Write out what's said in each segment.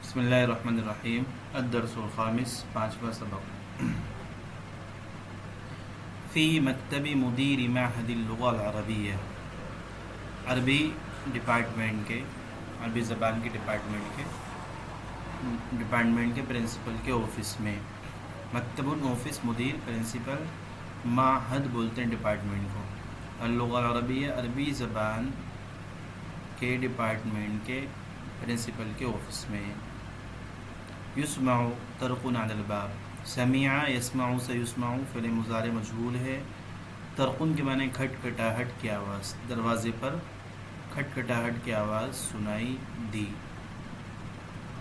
بسم اللہ الرحمن الرحیم الدرس الخامس پانچواں سبق فی مکتب مدیر معہد اللغہ العربیہ عربی ڈپارٹمنٹ کے عربی زبان کے ڈپارٹمنٹ کے پرنسپل کے آفس میں مکتب آفس مدیر پرنسپل معہد بولتے ہیں ڈپارٹمنٹ کو اللغہ العربیہ عربی زبان کے ڈپارٹمنٹ کے پرنسپل کے آفس میں یسمع طرق علی الباب سمع یسمع سے یسمع فعل مضارع مجهول ہے طرقن کے معنی کھٹکھٹاہٹ کی آواز دروازے پر کھٹکھٹاہٹ کی آواز سنائی دی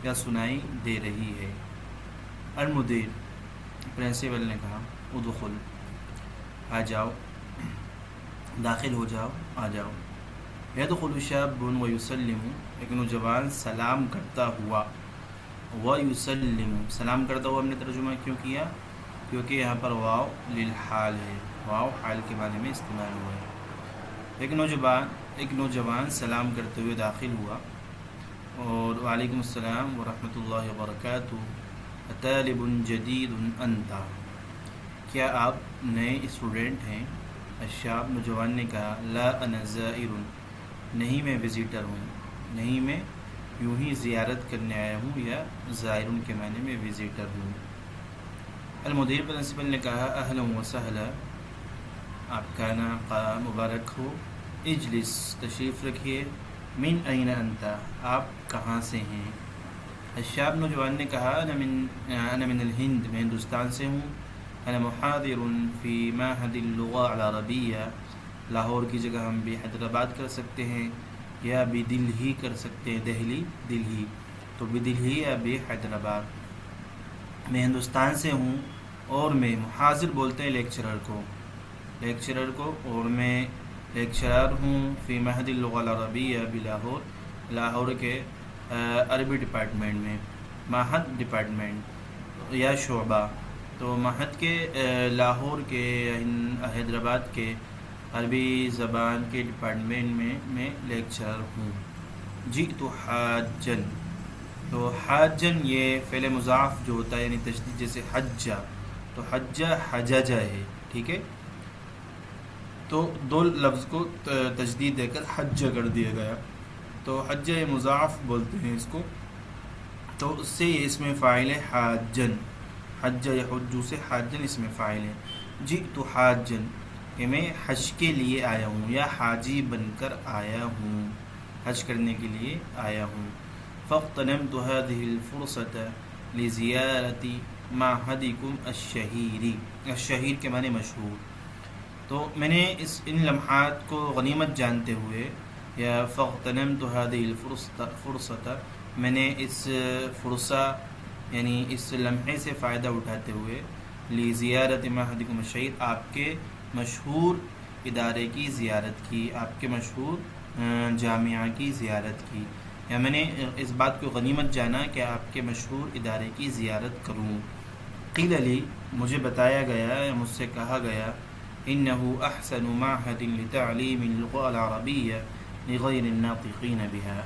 یا سنائی دے رہی ہے المدیر پرنسپل نے کہا ادخل آ جاؤ داخل ہو جاؤ آ جاؤ یدخل شاب ویسلم ایک نوجوان سلام کرتا ہوا ویسلم سلام کرتا ہوا ہم نے ترجمہ کیوں کیا کیونکہ یہاں پر واو للحال ہے واو حال کے معنی میں استعمال ہوا ہے ایک نوجوان سلام کرتے ہوئے داخل ہوا اور وعلیکم السلام ورحمۃ اللہ وبرکاتہ طالب جدید انت کیا آپ نئے اسٹوڈنٹ ہیں الشاب نوجوان نے کہا لا انا زائر نہیں میں وزیٹر ہوں نہیں میں یوں ہی زیارت کرنے آیا ہوں یا زائرن کے معنی میں وزیٹر ہوں المدیر پرنسپل نے کہا اہلا و سہلا آپ کا نام مبارک ہو اجلس تشریف رکھیے من این انت آپ کہاں سے ہیں الشاب نوجوان نے کہا انا من الہند میں ہندوستان سے ہوں انا محاضر فی معہد اللغہ العربیہ لاہور کی جگہ ہم بھی حیدرآباد کر سکتے ہیں یا بھی دلہی کر سکتے ہیں دلہی تو بھی دلہی یا بھی حیدرآباد میں ہندوستان سے ہوں اور میں محاضر بولتے ہیں لیکچرر کو اور میں لیکچرر ہوں فی معہد اللغہ العربیہ لاہور کے عربی ڈپارٹمنٹ میں معہد ڈپارٹمنٹ یا شعبہ تو معہد کے لاہور کے حیدرآباد کے عربی زبان کے ڈپارٹمنٹ میں لیکچرر ہوں جئت حاجن تو حاجن یہ فعل مضاف جو ہوتا ہے یعنی تشدید جیسے حجہ تو حجہ حججہ ہے ٹھیک ہے تو دو لفظ کو تشدید دے کر حجہ کر دیا گیا تو حجہ مضاف بولتے ہیں اس کو تو اس سے یہ اس میں فاعل ہے حاجن حجہ یحجو سے حاجن اس میں فاعل ہے جئت حاجن کہ میں حج کے لیے آیا ہوں یا حاجی بن کر آیا ہوں حج کرنے کے لیے آیا ہوں فاغتنمت هذه الفرصة لزيارة معهدكم الشهير کے معنی مشہور تو میں نے ان لمحات کو غنیمت جانتے ہوئے یا فاغتنمت هذه الفرصة میں نے اس فرصہ یعنی اس لمحے سے فائدہ اٹھاتے ہوئے لزيارة معهدكم الشهير آپ کے مشہور ادارے کی زیارت کی آپ کے مشہور جامعہ کی زیارت کی یا میں نے اس بات کو غنیمت جانا کہ آپ کے مشہور ادارے کی زیارت کروں قیل لی مجھے بتایا گیا یا مجھ سے کہا گیا انه احسن معهد لتعلیم اللغة العربیہ لغیر الناطقین بها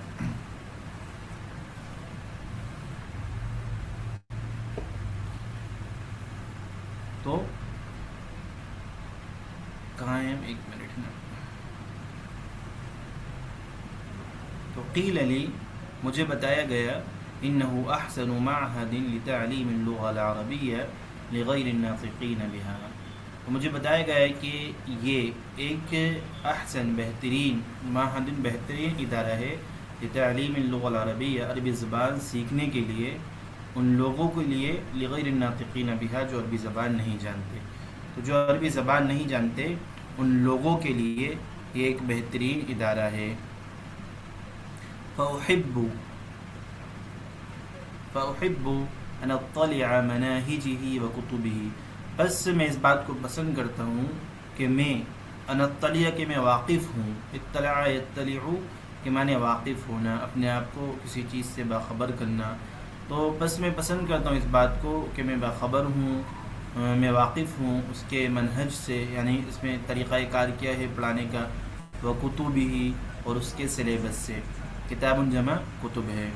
تو کہاں ہیں ایک منٹ نا تو قیل لی مجھے بتایا گیا انه احسن معهد لتعلیم اللغة العربیہ لغیر الناطقین بها تو مجھے بتایا گیا کہ یہ ایک احسن بہترین معہد بہترین ادارہ ہے لتعلیم اللغة العربیہ عربی زبان سیکھنے کے لیے ان لوگوں کے لیے لغیر الناطقین بها جو عربی زبان نہیں جانتے تو جو عربی زبان نہیں جانتے ان لوگوں کے لیے یہ ایک بہترین ادارہ ہے فأحب ان اطلع مناهجه وكتبه بس میں اس بات کو پسند کرتا ہوں کہ میں ان اطلع کہ میں واقف ہوں اطلع یطلع کہ معنی واقف ہونا اپنے آپ کو کسی چیز سے باخبر کرنا تو بس میں پسند کرتا ہوں اس بات کو کہ میں باخبر ہوں میں واقف ہوں اس کے منہج سے یعنی اس میں طریقہ کار کیا ہے پڑھانے کا وہ کتب ہی اور اس کے سلیبس سے کتاب جمع کتب ہے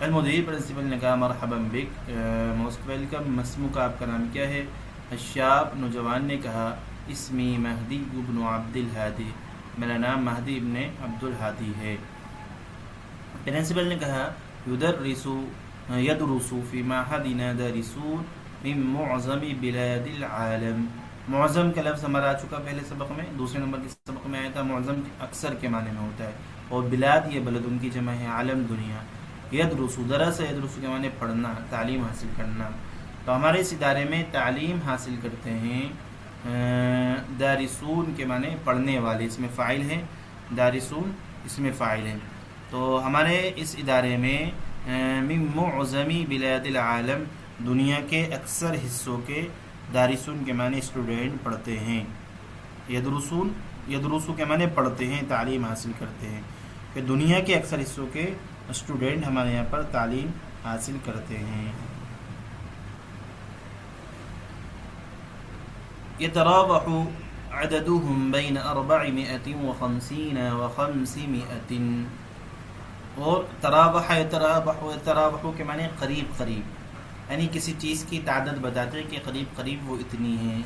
المدیر پرنسپل نے کہا مرحبا بک، موسٹ ویلکم، مسموک آپ کا نام کیا ہے؟ الشاب نوجوان نے کہا اسمی مہدی ابن عبد الہادی، میرا نام مہدی ابن عبد الہادی ہے۔ پرنسپل نے کہا يدرس في معهدنا دارسون من معظم بلاد العالم، معظم کا لفظ ہمارا آ چکا پہلے سبق میں، دوسرے نمبر کے سبق میں آیا تھا۔ معظم اکثر کے معنی میں ہوتا ہے، اور بلاد یہ بلد ان کی جمع ہے، عالم دنیا۔ یدرس، درس یدرس کے معنی پڑھنا، تعلیم حاصل کرنا۔ تو ہمارے اس ادارے میں تعلیم حاصل کرتے ہیں دارسون کے معنی پڑھنے والے، اس میں فاعل ہیں، دارسون اس میں فاعل ہیں۔ تو ہمارے اس ادارے میں من معظمی بلاد العالم، دنیا کے اکثر حصوں کے دارسون کے معنی اسٹوڈنٹ پڑھتے ہیں۔ یدرسون، یدرسو کے معنی پڑھتے ہیں، تعلیم حاصل کرتے ہیں، کہ دنیا کے اکثر حصوں کے اسٹوڈنٹ ہمارے یہاں پر تعلیم حاصل کرتے ہیں۔ یتراوح عددهم بین 450 و 500، اور تراوح، تراوح کے معنی قریب قریب، یعنی کسی چیز کی تعداد بتاتے ہیں کہ قریب قریب وہ اتنی ہے۔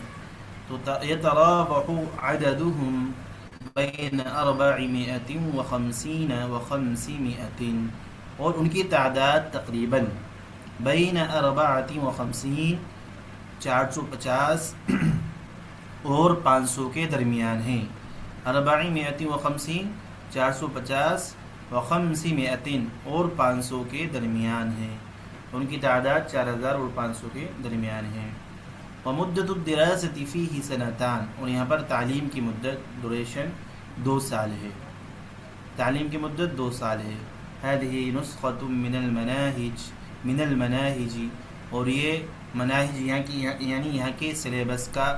تو یتراوح عددهم بین 450 و 500، اور ان کی تعداد تقریباً بین 450، 450 اور 500 کے درمیان ہیں۔ 450، 450 و 500 اور 500 کے درمیان ہیں، ان کی تعداد 4000 اور 500 کے درمیان ہے۔ ومدت الدراسة فيه سنتان، اور یہاں پر تعلیم کی مدت، ڈوریشن 2 سال ہے، تعلیم کی مدت 2 سال ہے۔ هذه نسخة من المناهج، اور یہ مناہج یہاں کی، یعنی یہاں کے سلیبس کا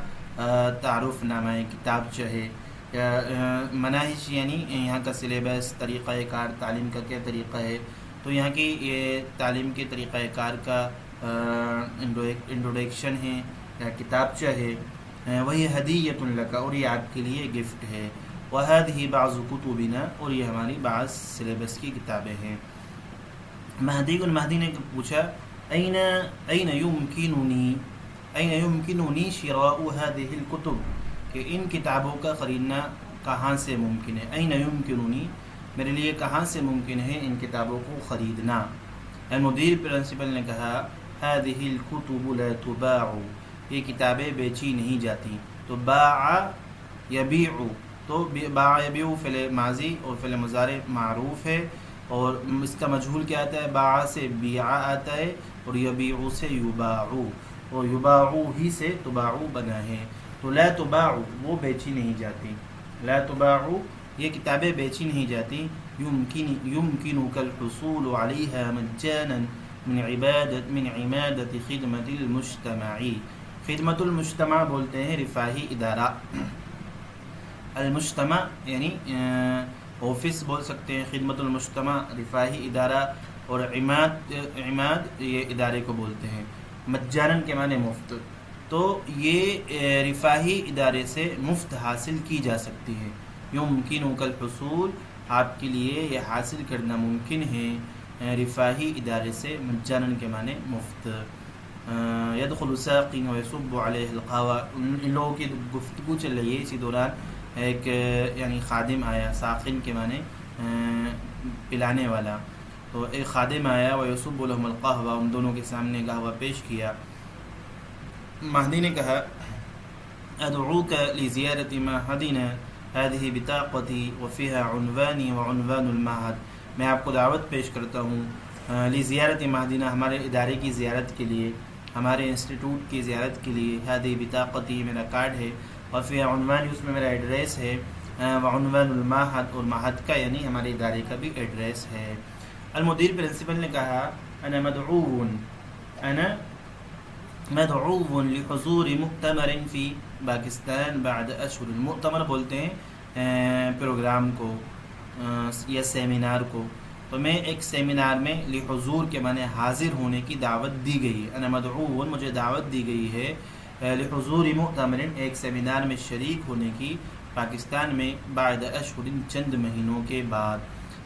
تعارف نامہ کتابچہ ہے۔ مناہج یعنی یہاں کا سلیبس، طریقہ کار، تعلیم کا کیا طریقہ ہے، تو یہاں کی یہ تعلیم کے طریقہ کار کا انٹروڈکشن ہے یا کتابچہ ہے۔ وہی ہدیۃ لک، اور یہ آپ کے لیے گفٹ ہے۔ وہذہ بعض کتبنا، اور یہ ہماری بعض سلیبس کی کتابیں ہیں۔ مہدی نے پوچھا این یمکننی شراء هذه الکتب، کہ ان کتابوں کا خریدنا کہاں سے ممکن ہے؟ این یمکننی، میرے لیے کہاں سے ممکن ہے ان کتابوں کو خریدنا؟ مدیر پرنسپل نے کہا هذه الكتب لا تباع، یہ کتابیں بیچی نہیں جاتی۔ تو باع یبیع، تو باع یبیع فعل ماضی اور فعل مضارع معروف ہے، اور اس کا مجہول کیا آتا ہے؟ باع سے بیع آتا ہے، اور یبیع سے یباع، اور یباع ہی سے تباع بنا ہے۔ تو لا تباع، وہ بیچی نہیں جاتی، لا تباع یہ کتابیں بیچی نہیں جاتی۔ یمکنک الحصول علیہا مجانا من عمادت خدمت المجتمع، خدمت المجتمع بولتے ہیں رفاہی ادارہ، المجتمع یعنی آفس بول سکتے ہیں، خدمت المجتمع رفاہی ادارہ، اور عماد یہ ادارے کو بولتے ہیں، مجانن کے معنی مفت۔ تو یہ رفاہی ادارے سے مفت حاصل کی جا سکتی ہے۔ یمکنک الحصول، آپ کے لیے یہ حاصل کرنا ممکن ہے رفاہی ادارے سے، مجانن کے معنی مفت۔ یدخل ساق ویصب علیہ القہوہ، ان لوگوں کی گفتگو چل رہی ہے، اسی دوران ایک یعنی خادم آیا، ساقن کے معنی پلانے والا، تو ایک خادم آیا، ویصب لهم القہوہ، ان دونوں کے سامنے قہوہ پیش کیا۔ مہدی نے کہا ادعوک لزیارت معہدنا، هذه بطاقتی وفيها عنوانی وعنوان المعہد، میں آپ کو دعوت پیش کرتا ہوں لزیارت معہدنا، ہمارے ادارے کی زیارت کے لیے، ہمارے انسٹیٹیوٹ کی زیارت کے لیے۔ هذه بطاقتی میرا کارڈ ہے، وفيها عنوانی اس میں میرا ایڈریس ہے، وعنوان المعہد اور معہد کا یعنی ہمارے ادارے کا بھی ایڈریس ہے۔ المدیر پرنسپل نے کہا انا مدعو لحضور مؤتمر فی پاکستان بعد اشہر، مؤتمر بولتے ہیں پروگرام کو یا سیمینار کو، تو میں ایک سیمینار میں لحضور کے معنی حاضر ہونے کی دعوت دی گئی ہے، انا مدعو مجھے دعوت دی گئی ہے لحضور مؤتمر ایک سیمینار میں شریک ہونے کی پاکستان میں، بعد اشہر چند مہینوں کے بعد۔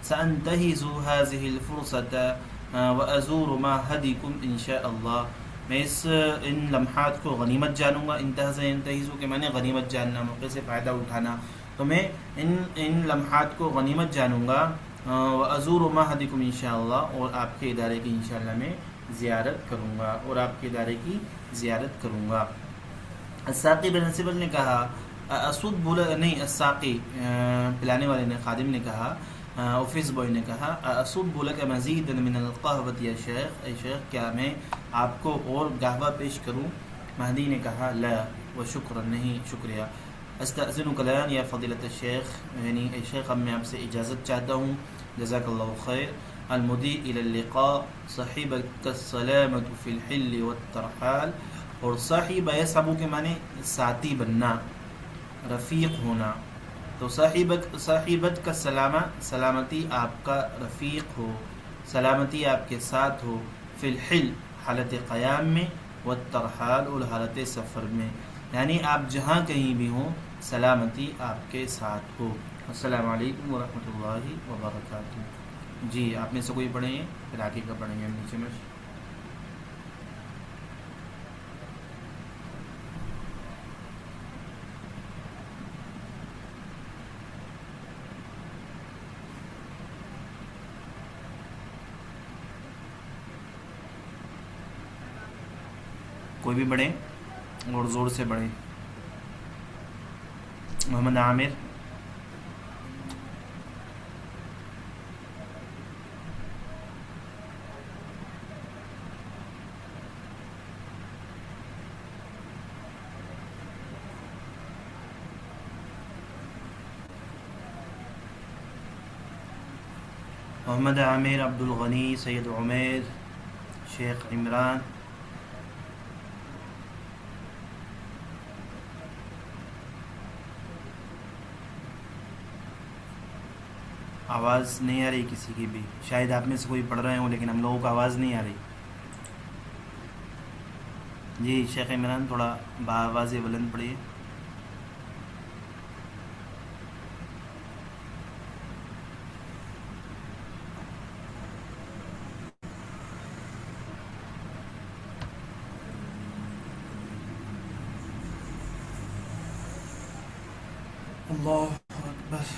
سانتہز هذه الفرصة، وَأَزُورُ مَعْهَدِكُمْ إِنْ شَاءَ اللَّهِ، میں ان لمحات کو غنیمت جانوں گا. انتہز ینتہزو کہ میں نے غنیمت جاننا، موقع سے فائدہ اٹھانا، تو میں ان لمحات کو غنیمت جانوں گا. وَأَزُورُ مَعْهَدِكُمْ إِنْ شَاءَ اللَّهِ، اور آپ کے ادارے کی انشاءاللہ میں زیارت کروں گا، اور آپ کے ادارے کی زیارت کروں گا. الساقی بن نصیبل نے کہا اسود نہیں، الساقی پلانے والے نے، خادم نے کہا، آفس بوائے نے کہا اسب لک مزید من القہوۃ یا شیخ، اے شیخ کیا میں آپ کو اور قہوہ پیش کروں؟ مہدی نے کہا لا و شکر، نہیں شکریہ. استأذنک الآن یا فضیلۃ الشیخ، یعنی اے شیخ اب میں آپ سے اجازت چاہتا ہوں. جزاک اللہ خیر. المدی الی اللقاء صحیبک السلامۃ فی الحل والترحال، اور صاحب یصحب کے معنی ساتھی بننا، رفیق ہونا. تو صاحبت کا سلامتی آپ کا رفیق ہو، سلامتی آپ کے ساتھ ہو، فی الحل حالت قیام میں، والترحال اور حالت سفر میں، یعنی آپ جہاں کہیں بھی ہوں سلامتی آپ کے ساتھ ہو. السلام علیکم ورحمۃ اللہ وبرکاتہ. جی آپ میں سے کوئی پڑھیں گے، پھر آگے کا پڑھیں گے ہم نیچے میں. کوئی بھی پڑھیں اور زور سے پڑھیں. محمد عامر. محمد عامر، عبد الغنی، سید عمیر، شیخ عمران. آواز نہیں آ رہی کسی کی بھی، شاید آپ میں سے کوئی پڑھ رہے ہوں لیکن ہم لوگوں کو آواز نہیں آ رہی. جی شیخ عمران تھوڑا بآواز بلند پڑھیے. اللہ اکبر.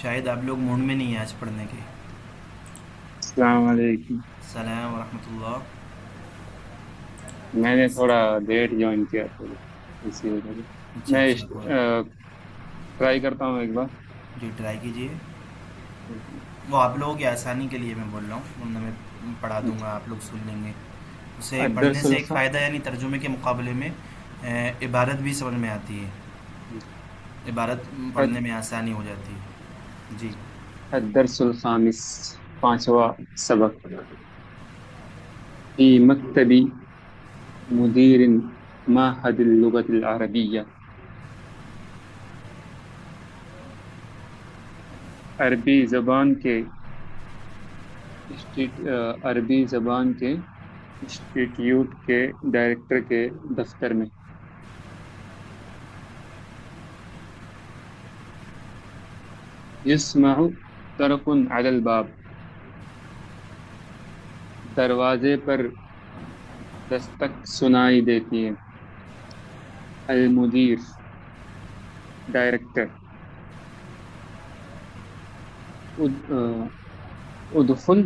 شاید آپ لوگ موڈ میں نہیں ہیں آج پڑھنے کے. السلام علیکم. السلام ورحمۃ اللہ. میں نے تھوڑا لیٹ جوائن کیا تھا اسی وجہ سے. اچھا میں کوئی ٹرائی کرتا ہوں ایک بار. جی ٹرائی کیجیے. وہ آپ لوگوں کی آسانی کے لیے میں بول رہا ہوں، ورنہ میں پڑھا دوں گا، آپ لوگ سن لیں گے. اسے پڑھنے الدرس سے ایک فائدہ یعنی ترجمے کے مقابلے میں عبارت بھی سمجھ میں آتی ہے، عبارت پڑھنے میں آسانی ہو جاتی ہے. جی الدرس الخامس، پانچواں سبق. فی مکتبی مدیر معہد اللغۃ العربیہ. عربی زبان کے انسٹیٹیوٹ کے ڈائریکٹر کے دفتر میں. یسمع طرق علی الباب، دروازے پر دستک سنائی دیتی ہے. المدیر، ڈائریکٹر. ادخل،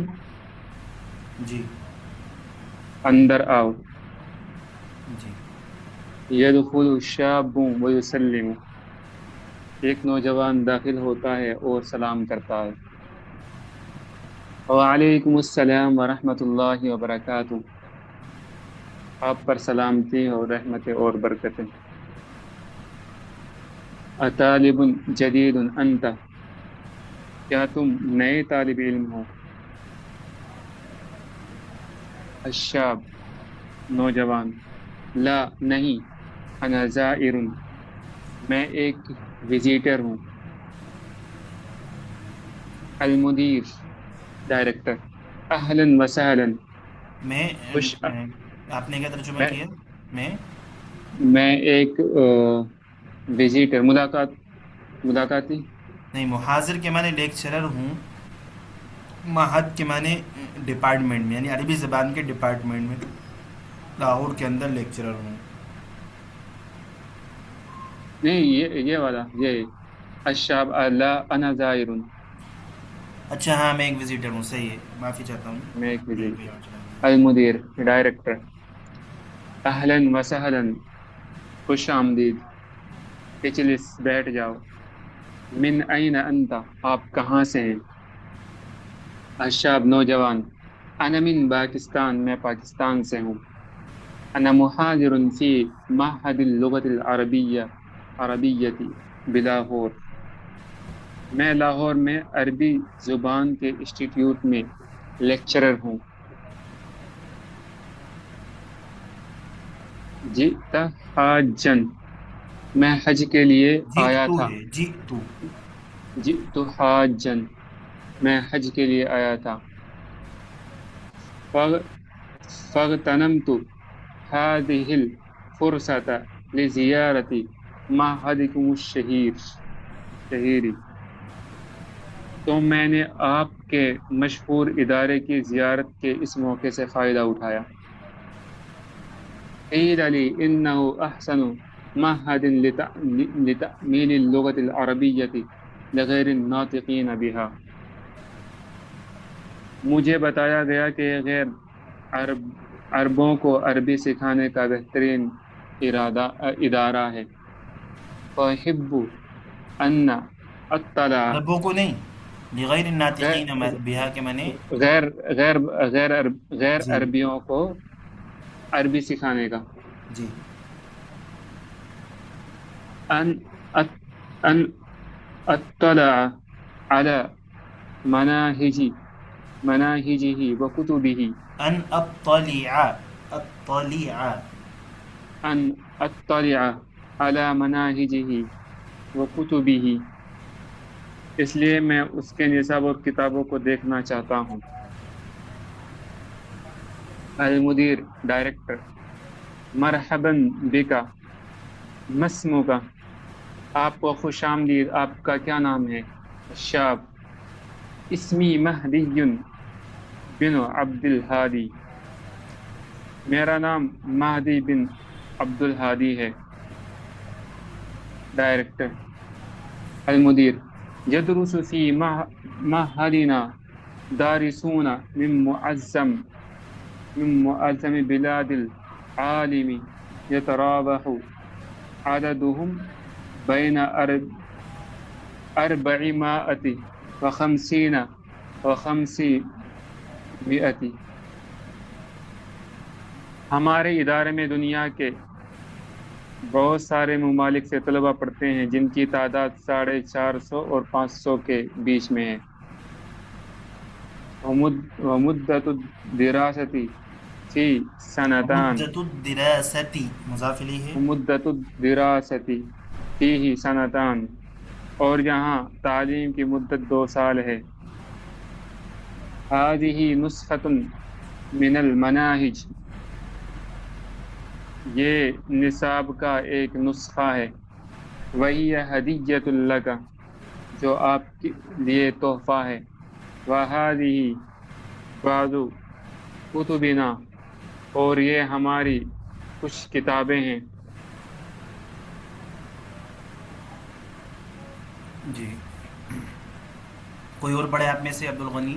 جی اندر آؤ. جی یدخل الشاب ویسلم، ایک نوجوان داخل ہوتا ہے اور سلام کرتا ہے. وعلیکم السلام ورحمۃ اللہ وبرکاتہ، آپ پر سلامتی اور رحمتیں اور برکتیں. اطالب جدید انت، کیا تم نئے طالب علم ہو؟ الشاب، نوجوان. لا نہیں، انا زائر میں ایک وزیٹر ہوں، المدیر ڈائریکٹر، اہلا وسہلا میں خوش آپ نے کیا ترجمہ میں کیا؟ میں میں ایک وزیٹر ملاقاتی نہیں، محاضر کے معنی لیکچرر ہوں، معہد کے معنی ڈپارٹمنٹ میں، یعنی عربی زبان کے ڈپارٹمنٹ میں لاہور کے اندر لیکچرر ہوں۔ نہیں، یہ والا یہ الشاب لا انا زائر اچھا ہاں، میں ایک وزیٹر ہوں، صحیح ہے، معافی چاہتا ہوں۔ میں ایک کہیں وزیٹر، پہ اور چلا گیا۔ المدیر ڈائریکٹر، اہلا وسہلا خوش آمدید، اجلس بیٹھ جاؤ، من این انت آپ کہاں سے ہیں، الشاب نوجوان، انا من پاکستان میں پاکستان سے ہوں، انا محاضر فی معہد اللغت عربیتی بلاہور میں لاہور میں عربی زبان کے انسٹیٹیوٹ میں لیکچرر ہوں، جئت حاجن میں حج کے لیے جیت آیا تو تھا، ہے، جیت تو۔ جئت حاجن میں حج کے لیے آیا تھا، فاغتنمت هذه الفرصة لزیارت معہدکم شہیری تو میں نے آپ کے مشہور ادارے کی زیارت کے اس موقع سے فائدہ اٹھایا، قیل لی انه احسن معہد لتعمیل اللغة العربیة لغیر الناطقین بها، مجھے بتایا گیا کہ غیر عربوں کو عربی سکھانے کا بہترین ادارہ ہے، فأحب ان اطلع عربوں کو نہیں، لغیر غیر الناطقین بہا کے معنی غیر غیر غیر غیر جی عربیوں کو عربی سکھانے کا، جی ان ان اطلع على مناہجہ وکتبہ، ان اطلع، اطلع ان اطلع على مناہجہ وکتبہ اس لیے میں اس کے نصاب اور کتابوں کو دیکھنا چاہتا ہوں، المدیر ڈائریکٹر، مرحبا بکا مسموکا آپ کو خوش آمدید، آپ کا کیا نام ہے، الشاب اسمی مہدی بن عبد الہادی میرا نام مہدی بن عبد الہادی ہے، ڈائریکٹر، المدیر یدرس فی معہدنا دارسون من معظم بلاد العالم يتراوح عددهم بين 450 و 500، ہمارے ادارے میں دنیا کے بہت سارے ممالک سے طلبہ پڑھتے ہیں جن کی تعداد 450 اور 500 کے بیچ میں ہے، ومدت الدراست فی سنتان مدت الدراست مضاف الیہ ہے، مدت الدراست فیہ سنتان اور یہاں تعلیم کی مدت 2 سال ہے، ہذہ نسخۃ من المناہج یہ نصاب کا ایک نسخہ ہے، وہی ہدیۃ لک جو آپ کے لیے تحفہ ہے، وہذہ بعض کتبنا اور یہ ہماری کچھ کتابیں ہیں، جی کوئی اور پڑھے آپ میں سے؟ عبد الغنی،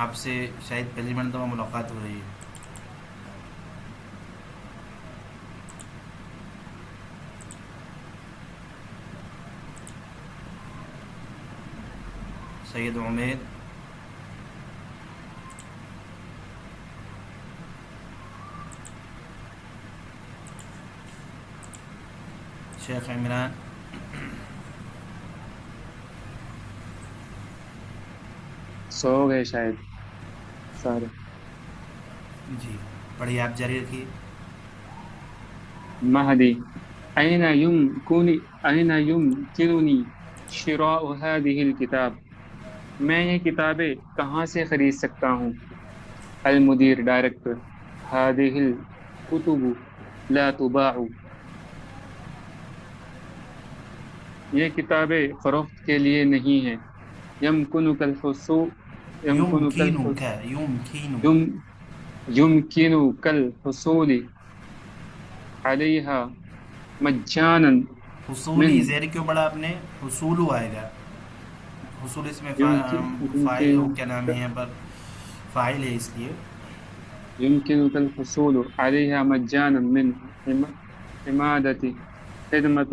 آپ سے شاید پہلی مرتبہ ملاقات ہو رہی ہے۔ سید عمیر، شیخ عمران، سو گئے شاید سارے، جی پڑھیے، آپ جاری رکھیے۔ مہدی أين يمكنني شراء هذه الكتاب، میں یہ کتابیں کہاں سے خرید سکتا ہوں؟ المدیر ڈائریکٹر، هذه الكتب لا تباع، یہ کتابیں فروخت کے لیے نہیں ہیں۔ يمكنك الحصول يمكنك يمكنك يمكنك الحصول عليها مجانا حصولی زیر کیوں پڑھا آپ نے؟ حصول آئے گا، حصول اس میں فاعل کیا نام ہے، یہاں پر فاعل ہے اس لیے يمكنك الحصول عليها مجانا من حمادة خدمة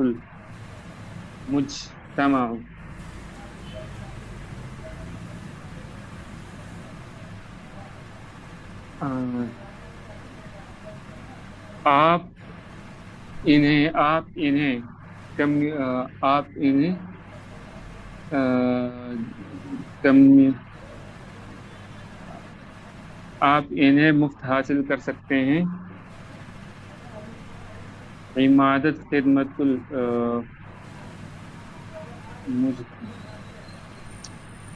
المجتمع۔ آپ انہیں مفت حاصل کر سکتے ہیں۔ عمادت خدمت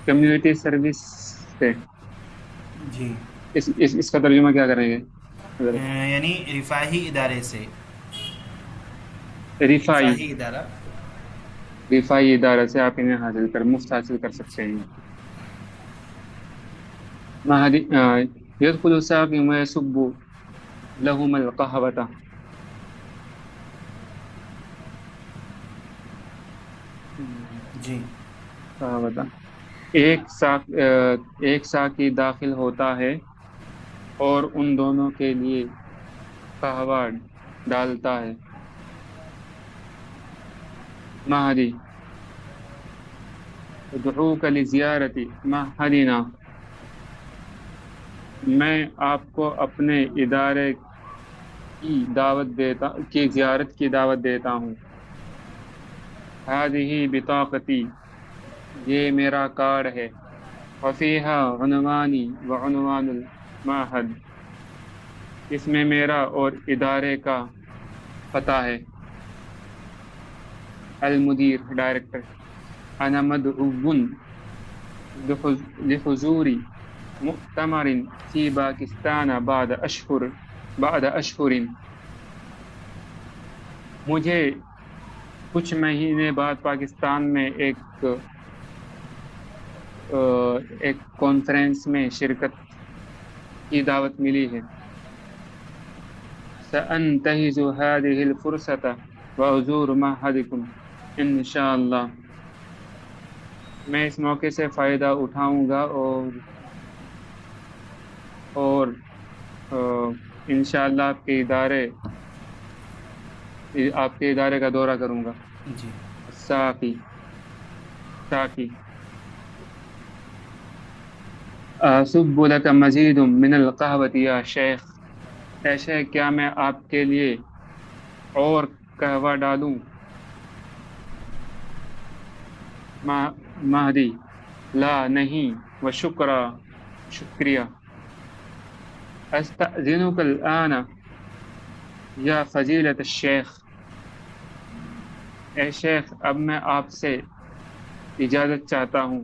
کمیونٹی سروس سے، جی اس کا ترجمہ کیا کریں گے؟ یعنی رفاہی ادارے سے، رفائی ادارہ سے آپ انہیں مفت حاصل کر سکتے ہیں۔ يدخل ساقي ويصب لهم القهوة، جی ایک ساقی داخل ہوتا ہے اور ان دونوں کے لیے قہوہ ڈالتا ہے۔ مہدی ادعوک لزیارت معہدنا، میں آپ کو اپنے ادارے کی زیارت کی دعوت دیتا ہوں۔ هذه بطاقتی، یہ میرا کارڈ ہے۔ وفیہا عنوانی وعنوان المعہد، اس میں میرا اور ادارے کا پتہ ہے۔ المدیر ڈائریکٹر، انا مدعو لحضور مؤتمر فی پاکستان بعد اشہر، مجھے کچھ مہینے بعد پاکستان میں ایک کانفرنس میں شرکت کی دعوت ملی ہے۔ سأنتهز هذه الفرصة وأزور معهدكم انشاءاللہ، میں اس موقع سے فائدہ اٹھاؤں گا اور انشاءاللہ آپ کے ادارے کا دورہ کروں گا۔ جی ساقی أصب لك مزید من القهوة یا شیخ، اے شیخ کیا میں آپ کے لیے اور قہوہ ڈالوں؟ مہدی لا نہیں، شکریہ۔ استأذنک الآن یا فضیلت الشیخ، اے شیخ اب میں آپ سے اجازت چاہتا ہوں۔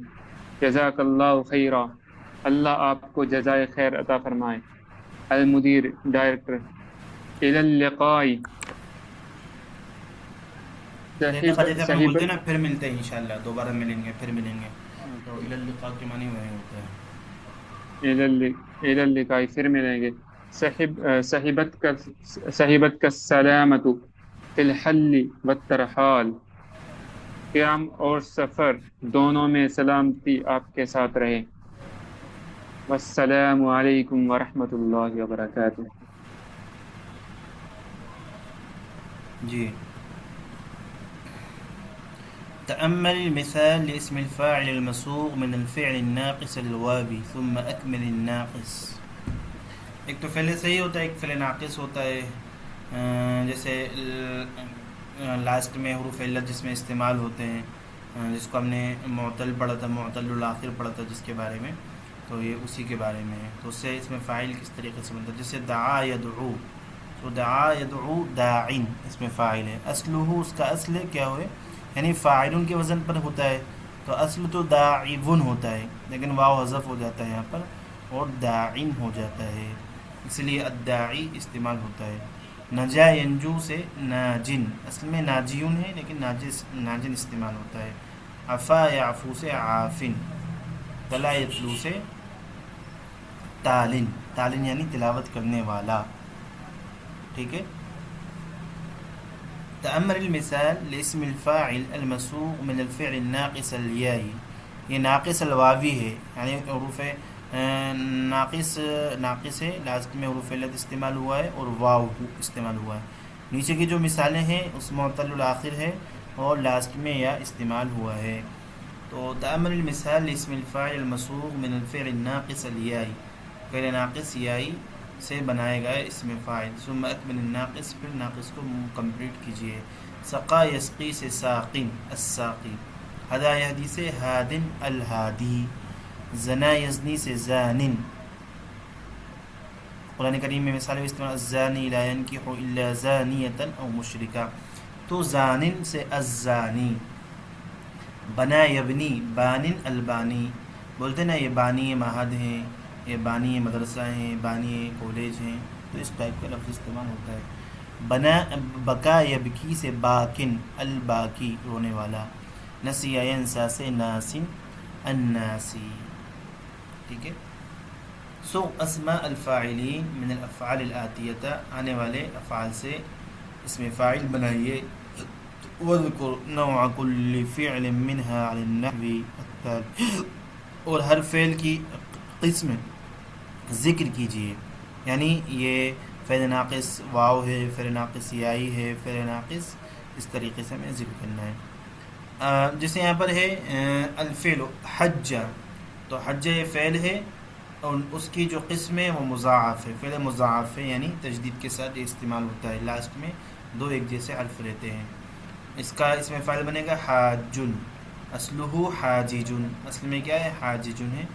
جزاک اللہ خیرا، اللہ آپ کو جزائے خیر عطا فرمائے۔ المدیر ڈائریکٹر، الی اللقاء، بولتے نا پھر ملتے ہیں انشاءاللہ، دوبارہ ملیں گے، پھر ملیں گے، تو الی اللقاء کے معنی وہی ہوتا ہے، الی اللقاء پھر ملیں گے۔ صحیبت کا سلامت فی الحل والترحال، قیام اور سفر دونوں میں سلامتی آپ کے ساتھ رہے۔ والسلام علیکم ورحمۃ اللہ وبرکاتہ۔ جی تأمل المثال لاسم الفاعل المسوغ من الفعل الناقص الواوي ثم أكمل الناقص۔ ایک تو فعل صحیح ہوتا ہے، ایک فعل ناقص ہوتا ہے، جیسے لاسٹ میں حروف علت جس میں استعمال ہوتے ہیں، جس کو ہم نے معتل پڑھا تھا، معتل الاخر پڑھا تھا جس کے بارے میں، تو یہ اسی کے بارے میں ہے۔ تو اس سے اس میں فاعل کس طریقے سے بنتا ہے، جیسے دعا یدعو، تو دعا یدعو داعن اس میں فاعل ہے، اصلہ اس کا اصل کیا ہوئے یعنی فاعلن کے وزن پر ہوتا ہے، تو اصل تو داعون ہوتا ہے لیکن واو حذف ہو جاتا ہے یہاں پر اور داعن ہو جاتا ہے، اس لیے الداعی استعمال ہوتا ہے۔ نجا ینجو سے ناجن، اصل میں ناجیون ہے لیکن ناجن استعمال ہوتا ہے۔ عفا یعفو سے عافن، تلا یتلو سے تالن، تالن یعنی تلاوت کرنے والا، ٹھیک ہے۔ تأمل المثال لاسم الفاعل المسوغ من الفعل الناقص اليائی، یہ ناقص الواوی ہے یعنی حروف ناقص ہے، لازم میں حروف علت استعمال ہوا ہے اور واو استعمال ہوا ہے۔ نیچے کی جو مثالیں ہیں اس معتل الآخر ہے اور لاسٹ میں یا استعمال ہوا ہے۔ تو تأمل المثال لاسم الفاعل المسوغ من الفعل الناقص اليائی، فعل ناقص یائی سے بنائے گئے اسم فاعل، ثم اکمل الناقص، پھر ناقص کو کمپلیٹ کیجیے۔ سقا یسقی سے ساقن الساقی، ہدا یہدی سے ہادن الہادی، زنا یزنی سے زانن، قرآن کریم میں مثال استعمال الزانی لا ينکح الا زانیۃ او مشرکہ، تو زانن سے الزانی۔ بنا یبنی بانن البانی، بولتے نا یہ بانی معہد ہیں، یہ بانی مدرسہ ہیں، بانی کالج ہیں، تو اس ٹائپ کا لفظ استعمال ہوتا ہے۔ بنا بکا یبکی سے باکن الباکی، رونے والا۔ نسی ینسا سے ناسن الناسی، ٹھیک ہے۔ سو اسماء الفاعلین من الافعال الآتیہ، آنے والے افعال سے اسم فاعل بنائیے۔ وذکر نوع کل فعل منها علی النحو التالی، اور ہر فعل کی قسم ذکر کیجیے، یعنی یہ فعل ناقص واو ہے، فعل ناقص یائی ہے، فعل ناقص، اس طریقے سے ہمیں ذکر کرنا ہے۔ جیسے یہاں پر ہے الفعل حج، تو حج یہ فعل ہے اور اس کی جو قسم ہے وہ مضاعف ہے، فعل مضاعف ہے یعنی تجدید کے ساتھ یہ استعمال ہوتا ہے، لاسٹ میں دو ایک جیسے حرف رہتے ہیں۔ اس کا اس میں فاعل بنے گا حاجن، اصلہ حاججن، اصل میں کیا ہے حاججن ہے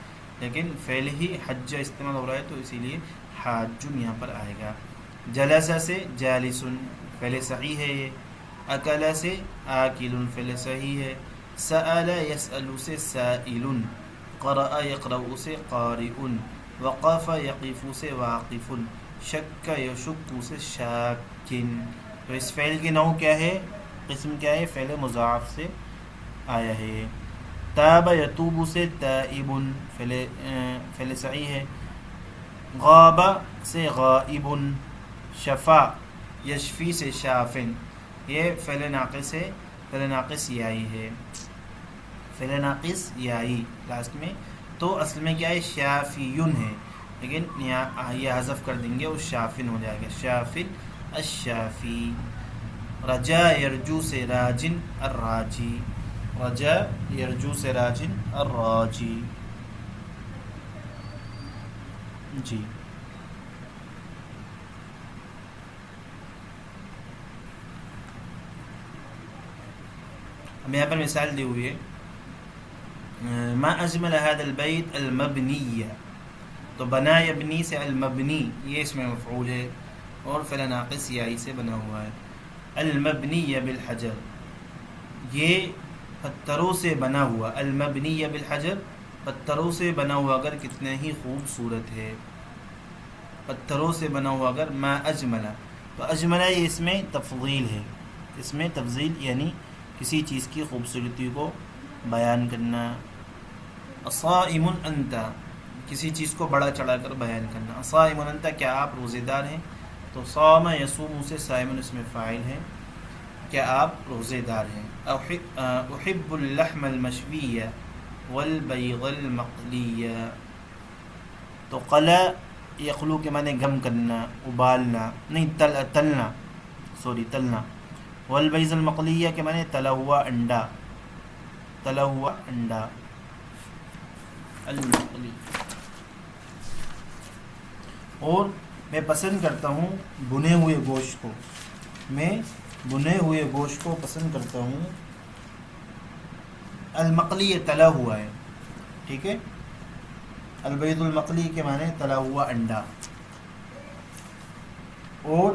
لیکن فعل ہی حج استعمال ہو رہا ہے تو اسی لیے حاجن یہاں پر آئے گا۔ جلسہ سے جالسن، فعل صحیح ہے یہ۔ اکل سے آکل، فعل صحیح ہے۔ سأل یسأل سے سائل، قرأ یقرأ سے قارئ، وقف یقف سے واقف، شک یشک سے شاکن۔ تو اس فعل کی نوع کیا ہے، قسم کیا ہے، فعل مضاعف سے آیا ہے۔ تاب یتوب سے تائب، فعل صحیح ہے۔ غاب سے غائب، شفا یشفی سے شافن، یہ فعل ناقص ہے، فعل ناقص یائی ہے، فعل ناقص یائی لاسٹ میں، تو اصل میں کیا ہے شافیون ہے لیکن یہ حذف کر دیں گے وہ شافن ہو جائے گا، شافن الشافی۔ رجا یرجو سے راجن الراجی، رجا یرجو سے راجن الراجی، جی۔ اب یہاں پر مثال دی ہوئی ہے، ما اجمل هذا البيت المبنی، تو بنا یبنی سے المبنی، یہ اس میں مفعول ہے اور فعل ناقص یائی سے بنا ہوا ہے۔ المبنی بالحجر، یہ پتھروں سے بنا ہوا، المبنی بالحجر، پتھروں سے بنا ہوا اگر کتنا ہی خوبصورت ہے، پتھروں سے بنا ہوا اگر، ما اجملہ، تو اجملہ یہ اس میں تفضیل ہے، اس میں تفضیل یعنی کسی چیز کی خوبصورتی کو بیان کرنا۔ صائم انت، کسی چیز کو بڑا چڑھا کر بیان کرنا۔ صائم انت، کیا آپ روزے دار ہیں، تو صام یصوم سے صائم اس میں فاعل ہے، کیا آپ روزے دار ہیں۔ احب اللحم المشوی والبیض المقلی، تو قلا یخلو کے معنی گم کرنا، ابالنا، نہیں تلنا، تلنا۔ والبیض المقلیہ کے معنی تلا ہوا انڈا، تلا ہوا انڈا، المقلی۔ اور میں پسند کرتا ہوں بنے ہوئے گوشت کو، میں بنے ہوئے گوشت کو پسند کرتا ہوں، المقلی یہ تلا ہوا ہے، ٹھیک ہے۔ البیض المقلی کے معنی تلا ہوا انڈا، اور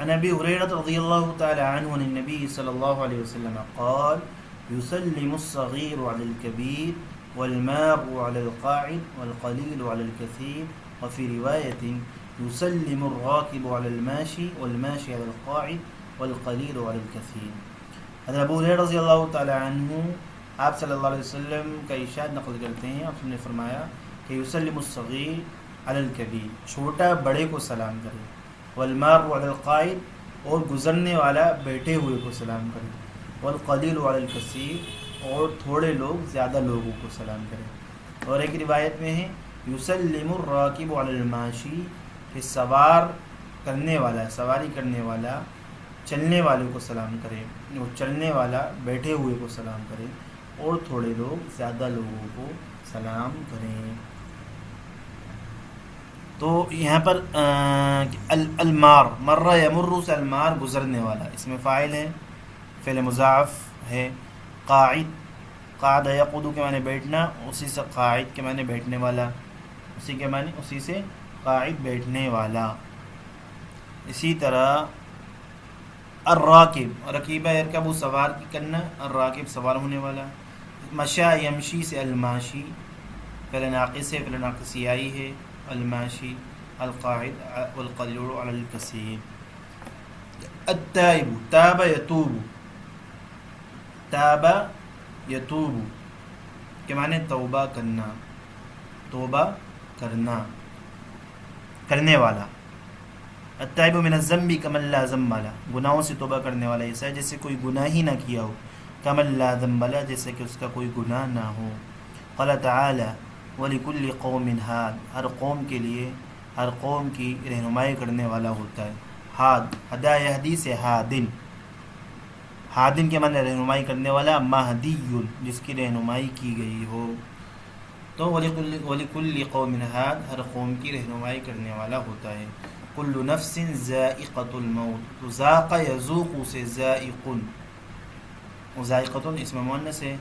عن ابي هريره رضي الله تعالى عنه عن النبي صلى الله عليه وسلم قال يسلم الصغير على الكبير والمار على القاعد والقليل على الكثير وفي روايه يسلم الراكب على الماشي والماشي على القاعد والقليل على الكثير. حضرت ابو ہریرہ رضی اللہ تعالی عنہ آپ صلی اللہ علیہ وسلم کا ارشاد نقل کرتے ہیں، آپ نے فرمایا کہ یسلم الصغیر علی الکبیر، چھوٹا بڑے کو سلام کرے، والمار علی القائد اور گزرنے والا بیٹھے ہوئے کو سلام کرے، والقلیل علی الکثیر اور تھوڑے لوگ زیادہ لوگوں کو سلام کرے۔ اور ایک روایت میں ہے یسلم الراکب علی الماشی، کہ سوار کرنے والا، سواری کرنے والا چلنے والے کو سلام کرے، اور چلنے والا بیٹھے ہوئے کو سلام کرے، اور تھوڑے لوگ زیادہ لوگوں کو سلام کریں۔ تو یہاں پر المار، مرہ یمر سے المار گزرنے والا، اس میں فاعل ہے، فعل مضاعف ہے۔ قاعد، قعد یقعد کے معنی بیٹھنا، اسی سے قاعد کے معنی بیٹھنے والا، اسی کے معنی اسی سے قاعد بیٹھنے والا۔ اسی طرح الراکب، رکیبہ یرکب سوار کی کرنا، الراکب سوار ہونے والا۔ مشا یمشی سے الماشی، فعل ناقص ہے، فعل ناقصی آئی ہے، الماشی، القاعد والقلیل علی الکثیر۔ التائب، تاب یتوب، تاب یتوب کے معنی توبہ کرنا، توبہ کرنا، کرنے والا۔ التائب من الذنب کمن لا ذنب له، گناہوں سے توبہ کرنے والا ایسا ہے جیسے کوئی گناہ ہی نہ کیا ہو، کمن لا ذنب له، جیسے کہ اس کا کوئی گناہ نہ ہو۔ قال تعالی وَلِكُلِّ قَوْمٍ ہاد، ہر قوم کے لیے، ہر قوم کی رہنمائی کرنے والا ہوتا ہے۔ ہاد، ہدا یہدی سے ہادن، ہادن کے معنی رہنمائی کرنے والا، مہدی جس کی رہنمائی کی گئی ہو۔ تو وَلِكُلِّ قَوْمٍ ہاد، ہر قوم کی رہنمائی کرنے والا ہوتا ہے۔ کل نفس ذائقۃ الموت، تو ذاق یذوق سے ذائق، ذائقۃ اسم مؤنث ہے،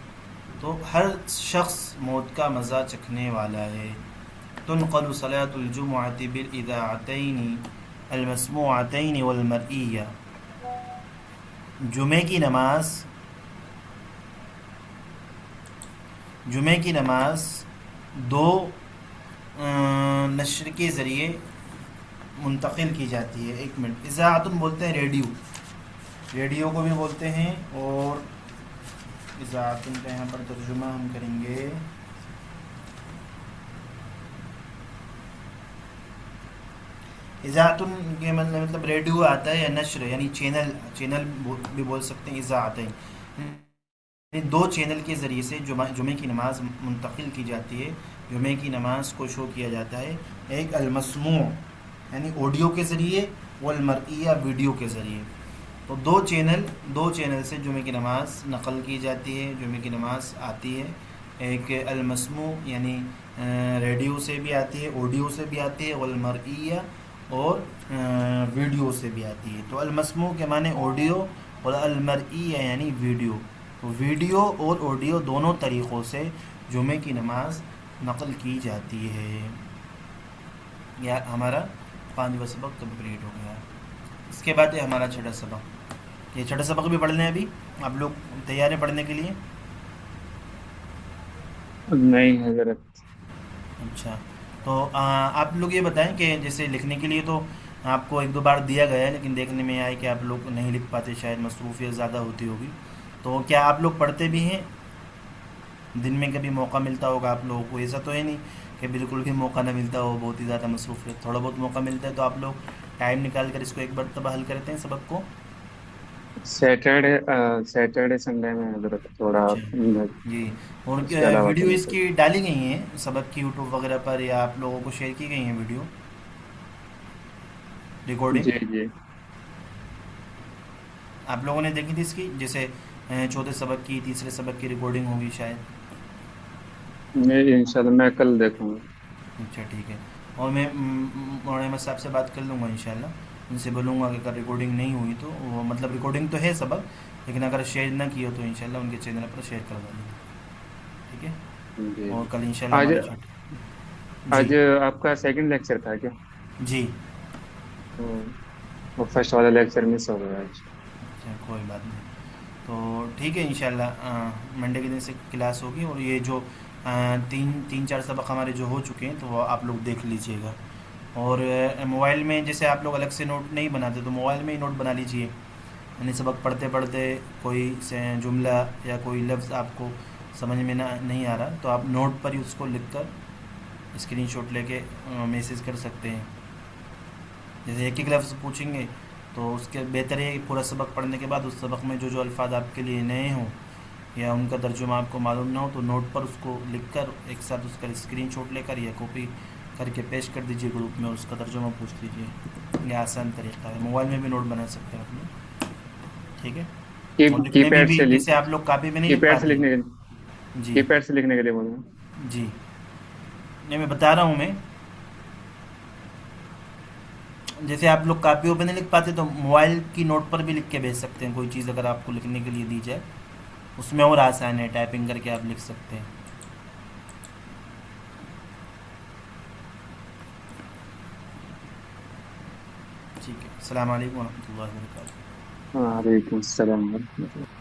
تو ہر شخص موت کا مزہ چکھنے والا ہے۔ تنقل صلاۃ الجمعۃ بالاذاعتین المسموعتین والمرئیہ، جمعے کی نماز دو نشر کے ذریعے منتقل کی جاتی ہے۔ ایک منٹ، اذاعتن بولتے ہیں ریڈیو، ریڈیو کو بھی بولتے ہیں، اور اذاعتن کا یہاں پر ترجمہ ہم کریں گے اذاعتن کے مطلب ریڈیو آتا ہے یا نشر، یعنی چینل بھی بول سکتے ہیں اذاعتین، دو چینل کے ذریعے سے جمعے کی نماز منتقل کی جاتی ہے، جمعے کی نماز کو شو کیا جاتا ہے۔ ایک المسموع یعنی آڈیو کے ذریعے، والمرئیہ ویڈیو کے ذریعے، تو دو چینل سے جمعے کی نماز نقل کی جاتی ہے، جمعے کی نماز آتی ہے۔ ایک المسموع یعنی ریڈیو سے بھی آتی ہے، آڈیو سے بھی آتی ہے، والمرئیہ اور ویڈیو سے بھی آتی ہے۔ تو المسموع کے معنی آڈیو، اور المرئیہ یعنی ویڈیو، تو ویڈیو اور آڈیو دونوں طریقوں سے جمعے کی نماز نقل کی جاتی ہے۔ یا ہمارا 5واں سبق کمپلیٹ ہو گیا۔ اس کے بعد ہے ہمارا چھٹا سبق، یہ چھٹا سبق بھی پڑھ لیں، ابھی آپ لوگ تیار ہیں پڑھنے کے لیے؟ نہیں حضرت۔ اچھا، تو آپ لوگ یہ بتائیں کہ جیسے لکھنے کے لیے تو آپ کو 1-2 بار دیا گیا ہے، لیکن دیکھنے میں آئے کہ آپ لوگ نہیں لکھ پاتے، شاید مصروفیت زیادہ ہوتی ہوگی، تو کیا آپ لوگ پڑھتے بھی ہیں؟ دن میں کبھی موقع ملتا ہوگا آپ لوگوں کو، ایسا تو ہے نہیں کہ بالکل بھی موقع نہ ملتا ہو، بہت ہی زیادہ مصروفیت، تھوڑا بہت موقع ملتا ہے تو آپ لوگ ٹائم نکال کر اس کو ایک مرتبہ حل کرتے ہیں سبق کو؟ سیٹرڈے سنڈے میں حضرت تھوڑا، اچھا جی، اور اس کے علاوہ ویڈیو تو اس کی ڈالی گئی ہیں سبق کی یوٹیوب وغیرہ پر، یا آپ لوگوں کو شیئر کی گئی ہیں ویڈیو ریکارڈنگ؟ جی آپ لوگوں نے دیکھی تھی اس کی، جیسے چوتھے سبق کی، تیسرے سبق کی ریکارڈنگ ہوگی شاید؟ نہیں، انشاءاللہ میں کل دیکھوں گا۔ اچھا ٹھیک ہے، اور میں مولانا احمد صاحب سے بات کر لوں گا انشاءاللہ، ان سے بولوں گا کہ اگر ریکارڈنگ نہیں ہوئی تو وہ مطلب ریکارڈنگ تو ہے سبق، لیکن اگر شیئر نہ کی ہو تو انشاءاللہ ان کے چینل پر شیئر کروا دیں گے، ٹھیک ہے؟ جی، اور کل انشاءاللہ ہمارا آج آپ کا سیکنڈ لیکچر تھا کیا؟ جی تو وہ فرسٹ والا لیکچر مس ہو گیا آج. اچھا کوئی بات نہیں. تو ٹھیک ہے انشاءاللہ منڈے کے دن سے کلاس ہوگی. اور یہ جو تین چار سبق ہمارے جو ہو چکے ہیں تو وہ آپ لوگ دیکھ لیجئے گا. اور موبائل میں جیسے آپ لوگ الگ سے نوٹ نہیں بناتے تو موبائل میں ہی نوٹ بنا لیجئے. یعنی سبق پڑھتے پڑھتے کوئی سے جملہ یا کوئی لفظ آپ کو سمجھ میں نہیں آ رہا تو آپ نوٹ پر ہی اس کو لکھ کر اسکرین شاٹ لے کے میسیج کر سکتے ہیں. جیسے ایک ایک لفظ پوچھیں گے تو اس کے بہتر ہے کہ پورا سبق پڑھنے کے بعد اس سبق میں جو الفاظ آپ کے لیے نئے ہوں یا ان کا ترجمہ آپ کو معلوم نہ ہو تو نوٹ پر اس کو لکھ کر ایک ساتھ اس کا اسکرین شاٹ لے کر یا کاپی کر کے پیش کر دیجئے گروپ میں اور اس کا ترجمہ پوچھ لیجئے. یہ آسان طریقہ ہے. موبائل میں بھی نوٹ بنا سکتے ہیں آپ لوگ. ٹھیک ہے. اور کی لکھنے میں پیڈ بھی سے جیسے آپ لوگ کاپی میں نہیں کی لکھ پیڈ سے پاتے. لکھنے کے جی کی پیڈ سے لکھنے کے لیے بولوں. جی نہیں میں بتا رہا ہوں میں جیسے آپ لوگ کاپیوں پہ نہیں لکھ پاتے تو موبائل کی نوٹ پر بھی لکھ کے بھیج سکتے ہیں. کوئی چیز اگر آپ کو لکھنے کے لیے دی جائے اس میں اور آسان ہے. ٹائپنگ کر کے آپ لکھ سکتے ہیں. ٹھیک ہے. السلام علیکم ورحمۃ اللہ وبرکاتہ. وعلیکم السلام ورحمۃ اللہ.